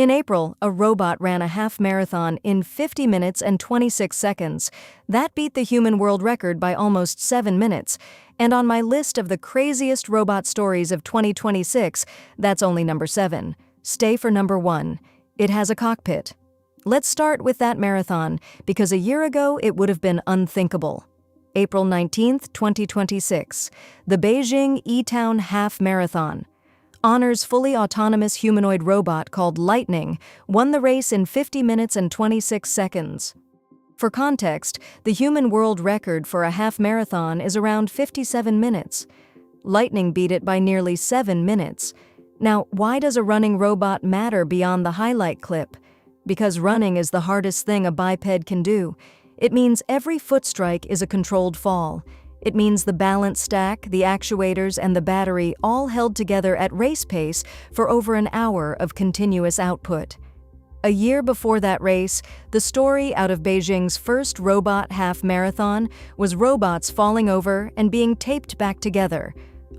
In April, a robot ran a half-marathon in 50 minutes and 26 seconds. That beat the human world record by almost 7 minutes. And on my list of the craziest robot stories of 2026, that's only number 7. Stay for number 1. It has a cockpit. Let's start with that marathon, because a year ago it would have been unthinkable. April 19th, 2026. The Beijing E-Town Half-Marathon. Honor's fully autonomous humanoid robot called Lightning won the race in 50 minutes and 26 seconds. For context, the human world record for a half-marathon is around 57 minutes. Lightning beat it by nearly 7 minutes. Now, why does a running robot matter beyond the highlight clip? Because running is the hardest thing a biped can do. It means every foot strike is a controlled fall. It means the balance stack, the actuators, and the battery all held together at race pace for over an hour of continuous output. A year before that race, the story out of Beijing's first robot half-marathon was robots falling over and being taped back together.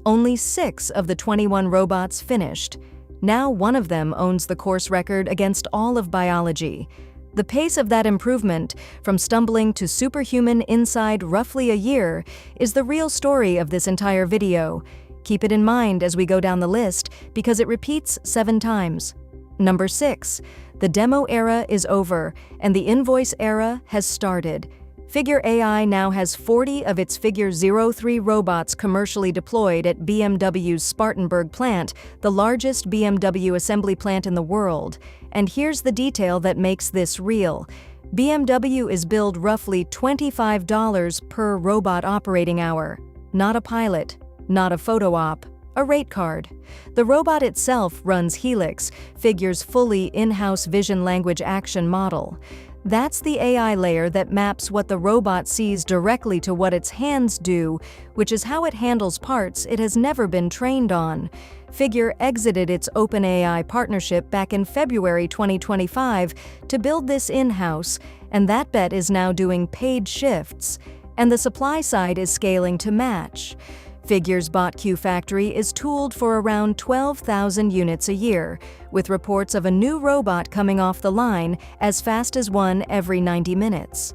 Only 6 of the 21 robots finished. Now one of them owns the course record against all of biology. The pace of that improvement, from stumbling to superhuman inside roughly a year, is the real story of this entire video. Keep it in mind as we go down the list, because it repeats 7 times. Number 6. The demo era is over, and the Invoice era has started. Figure AI now has 40 of its Figure 03 robots commercially deployed at BMW's Spartanburg plant, the largest BMW assembly plant in the world. And here's the detail that makes this real. BMW is billed roughly $25 per robot operating hour. Not a pilot, not a photo op, a rate card. The robot itself runs Helix, Figure's fully in-house vision language action model. That's the AI layer that maps what the robot sees directly to what its hands do, which is how it handles parts it has never been trained on. Figure exited its OpenAI partnership back in February 2025 to build this in-house, and that bet is now doing paid shifts. And the supply side is scaling to match. Figure's BotQ factory is tooled for around 12,000 units a year, with reports of a new robot coming off the line as fast as one every 90 minutes.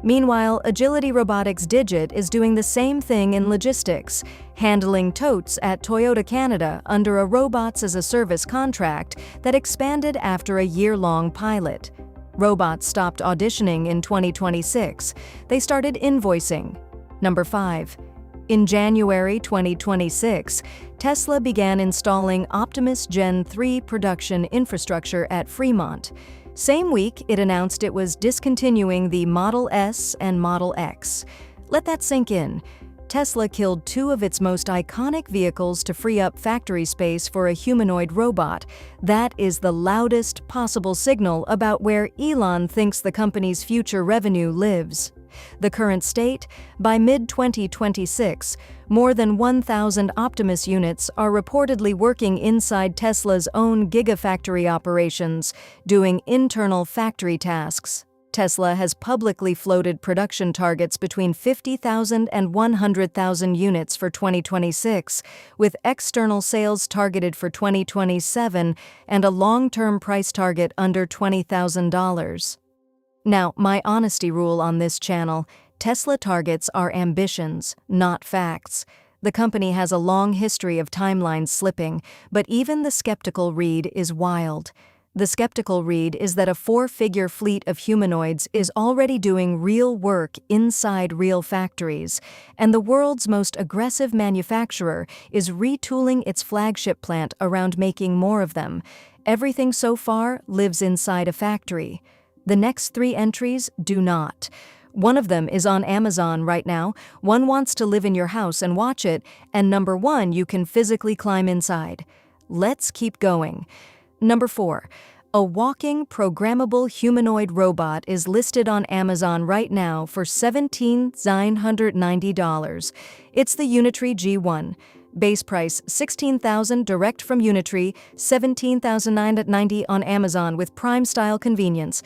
Meanwhile, Agility Robotics Digit is doing the same thing in logistics, handling totes at Toyota Canada under a robots-as-a-service contract that expanded after a year-long pilot. Robots stopped auditioning in 2026. They started invoicing. Number 5. In January 2026, Tesla began installing Optimus Gen 3 production infrastructure at Fremont. Same week, it announced it was discontinuing the Model S and Model X. Let that sink in. Tesla killed 2 of its most iconic vehicles to free up factory space for a humanoid robot. That is the loudest possible signal about where Elon thinks the company's future revenue lives. The current state? By mid-2026, more than 1,000 Optimus units are reportedly working inside Tesla's own Gigafactory operations, doing internal factory tasks. Tesla has publicly floated production targets between 50,000 and 100,000 units for 2026, with external sales targeted for 2027 and a long-term price target under $20,000. Now, my honesty rule on this channel: Tesla targets are ambitions, not facts. The company has a long history of timelines slipping, but even the skeptical read is wild. The skeptical read is that a 4-figure fleet of humanoids is already doing real work inside real factories, and the world's most aggressive manufacturer is retooling its flagship plant around making more of them. Everything so far lives inside a factory. The next 3 entries do not. One of them is on Amazon right now, one wants to live in your house and watch it, and number 1 you can physically climb inside. Let's keep going. Number 4. A walking, programmable humanoid robot is listed on Amazon right now for $17,990. It's the Unitree G1. Base price $16,000 direct from Unitree, $17,990 on Amazon with Prime-style convenience.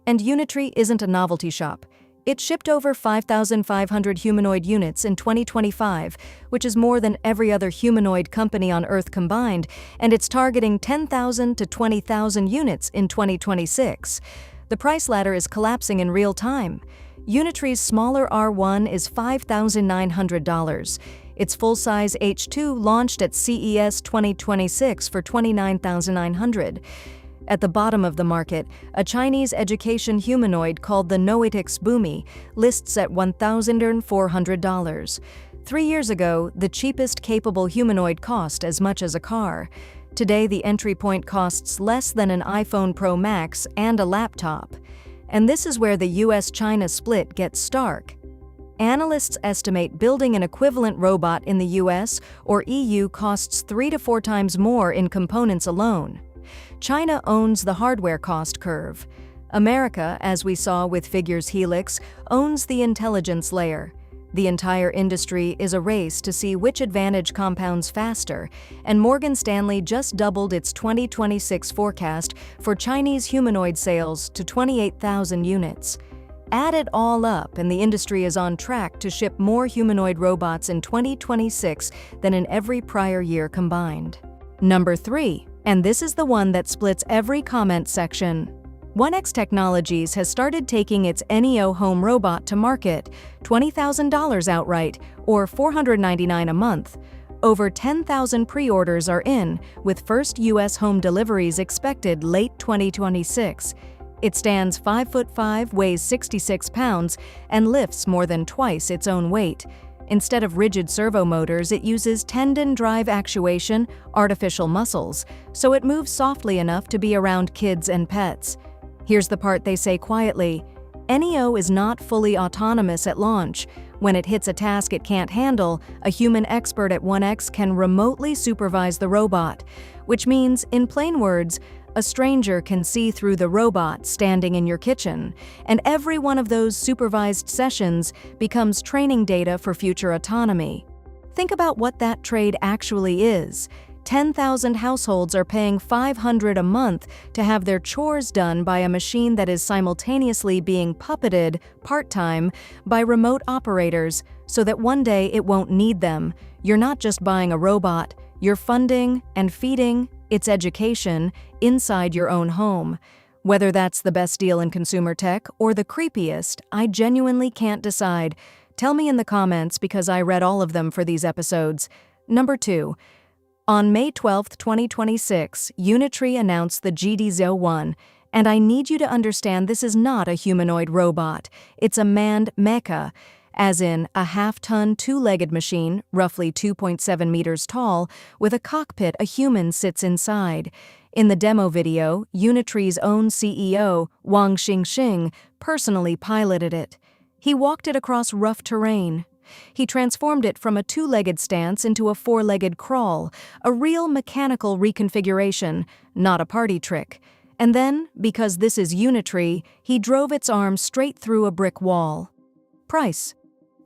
And Unitree isn't a novelty shop. It shipped over 5,500 humanoid units in 2025, which is more than every other humanoid company on Earth combined, and it's targeting 10,000 to 20,000 units in 2026. The price ladder is collapsing in real time. Unitree's smaller R1 is $5,900. Its full-size H2 launched at CES 2026 for $29,900. At the bottom of the market, a Chinese education humanoid called the Noetix Boomy lists at $1,400. 3 years ago, the cheapest capable humanoid cost as much as a car. Today, the entry point costs less than an iPhone Pro Max and a laptop. And this is where the US-China split gets stark. Analysts estimate building an equivalent robot in the US or EU costs 3 to 4 times more in components alone. China owns the hardware cost curve. America, as we saw with Figure's Helix, owns the intelligence layer. The entire industry is a race to see which advantage compounds faster, and Morgan Stanley just doubled its 2026 forecast for Chinese humanoid sales to 28,000 units. Add it all up, and the industry is on track to ship more humanoid robots in 2026 than in every prior year combined. Number 3. And this is the one that splits every comment section. 1X Technologies has started taking its Neo home robot to market, $20,000 outright, or $499 a month. Over 10,000 pre-orders are in, with first U.S. home deliveries expected late 2026. It stands 5'5", weighs 66 pounds, and lifts more than twice its own weight. Instead of rigid servo motors, it uses tendon drive actuation, artificial muscles, so it moves softly enough to be around kids and pets. Here's the part they say quietly: Neo is not fully autonomous at launch. When it hits a task it can't handle, a human expert at 1X can remotely supervise the robot, which means, in plain words, a stranger can see through the robot standing in your kitchen, and every one of those supervised sessions becomes training data for future autonomy. Think about what that trade actually is. 10,000 households are paying $500 a month to have their chores done by a machine that is simultaneously being puppeted, part-time, by remote operators so that one day it won't need them. You're not just buying a robot, you're funding and feeding its education inside your own home. Whether that's the best deal in consumer tech or the creepiest, I genuinely can't decide. Tell me in the comments because I read all of them for these episodes. Number 2. On May 12, 2026, Unitree announced the GD01, and I need you to understand this is not a humanoid robot. It's a manned mecha, as in a half-ton, two-legged machine, roughly 2.7 meters tall, with a cockpit a human sits inside. In the demo video, Unitree's own CEO, Wang Xingxing, personally piloted it. He walked it across rough terrain. He transformed it from a two-legged stance into a four-legged crawl, a real mechanical reconfiguration, not a party trick. And then, because this is Unitree, he drove its arm straight through a brick wall. Price: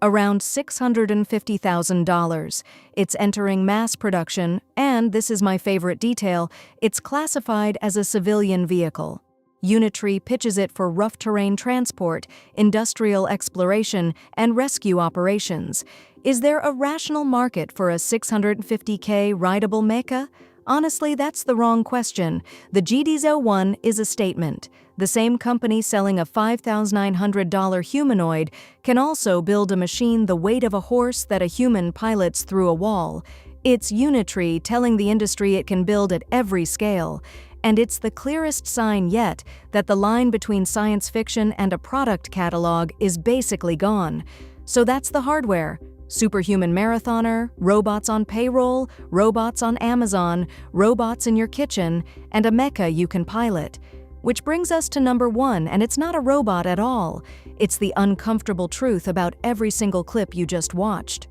around $650,000. It's entering mass production, and this is my favorite detail, it's classified as a civilian vehicle. Unitree pitches it for rough terrain transport, industrial exploration, and rescue operations. Is there a rational market for a $650K rideable mecha? Honestly, that's the wrong question. The GD01 is a statement. The same company selling a $5,900 humanoid can also build a machine the weight of a horse that a human pilots through a wall. It's Unitree telling the industry it can build at every scale. And it's the clearest sign yet that the line between science fiction and a product catalog is basically gone. So that's the hardware. Superhuman marathoner, robots on payroll, robots on Amazon, robots in your kitchen, and a mecha you can pilot. Which brings us to number 1, and it's not a robot at all. It's the uncomfortable truth about every single clip you just watched.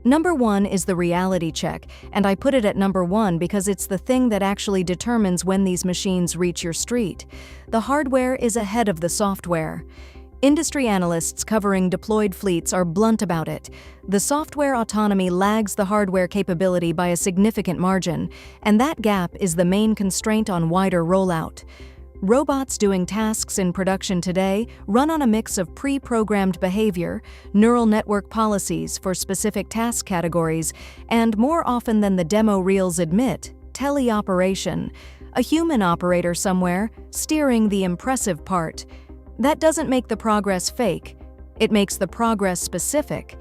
Number 1 is the reality check, and I put it at number 1 because it's the thing that actually determines when these machines reach your street. The hardware is ahead of the software. Industry analysts covering deployed fleets are blunt about it. The software autonomy lags the hardware capability by a significant margin, and that gap is the main constraint on wider rollout. Robots doing tasks in production today run on a mix of pre-programmed behavior, neural network policies for specific task categories, and more often than the demo reels admit, teleoperation, a human operator somewhere steering the impressive part. That doesn't make the progress fake. It makes the progress specific.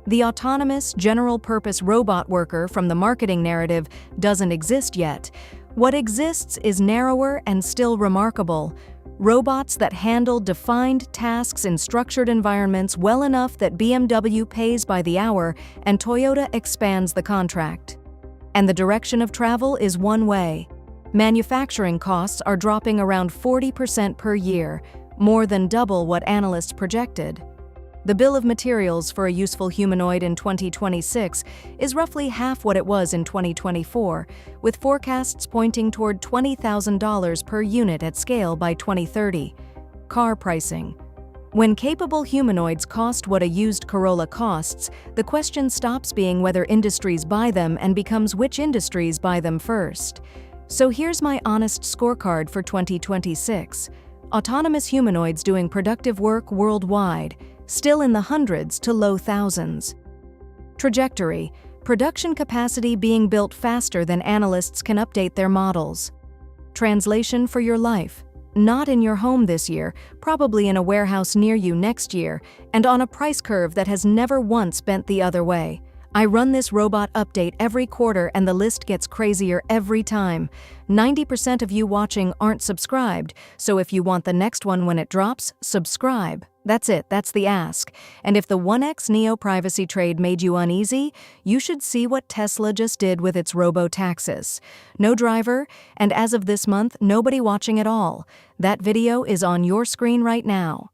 The autonomous, general-purpose robot worker from the marketing narrative doesn't exist yet. What exists is narrower and still remarkable. Robots that handle defined tasks in structured environments well enough that BMW pays by the hour and Toyota expands the contract. And the direction of travel is one way. Manufacturing costs are dropping around 40% per year, more than double what analysts projected. The bill of materials for a useful humanoid in 2026 is roughly half what it was in 2024, with forecasts pointing toward $20,000 per unit at scale by 2030. Car pricing. When capable humanoids cost what a used Corolla costs, the question stops being whether industries buy them and becomes which industries buy them first. So here's my honest scorecard for 2026. Autonomous humanoids doing productive work worldwide, still in the hundreds to low thousands. Trajectory: production capacity being built faster than analysts can update their models. Translation for your life: not in your home this year, probably in a warehouse near you next year, and on a price curve that has never once bent the other way. I run this robot update every quarter and the list gets crazier every time. 90% of you watching aren't subscribed, so if you want the next one when it drops, subscribe. That's it, that's the ask. And if the 1X Neo privacy trade made you uneasy, you should see what Tesla just did with its robo-taxis. No driver, and as of this month, nobody watching at all. That video is on your screen right now.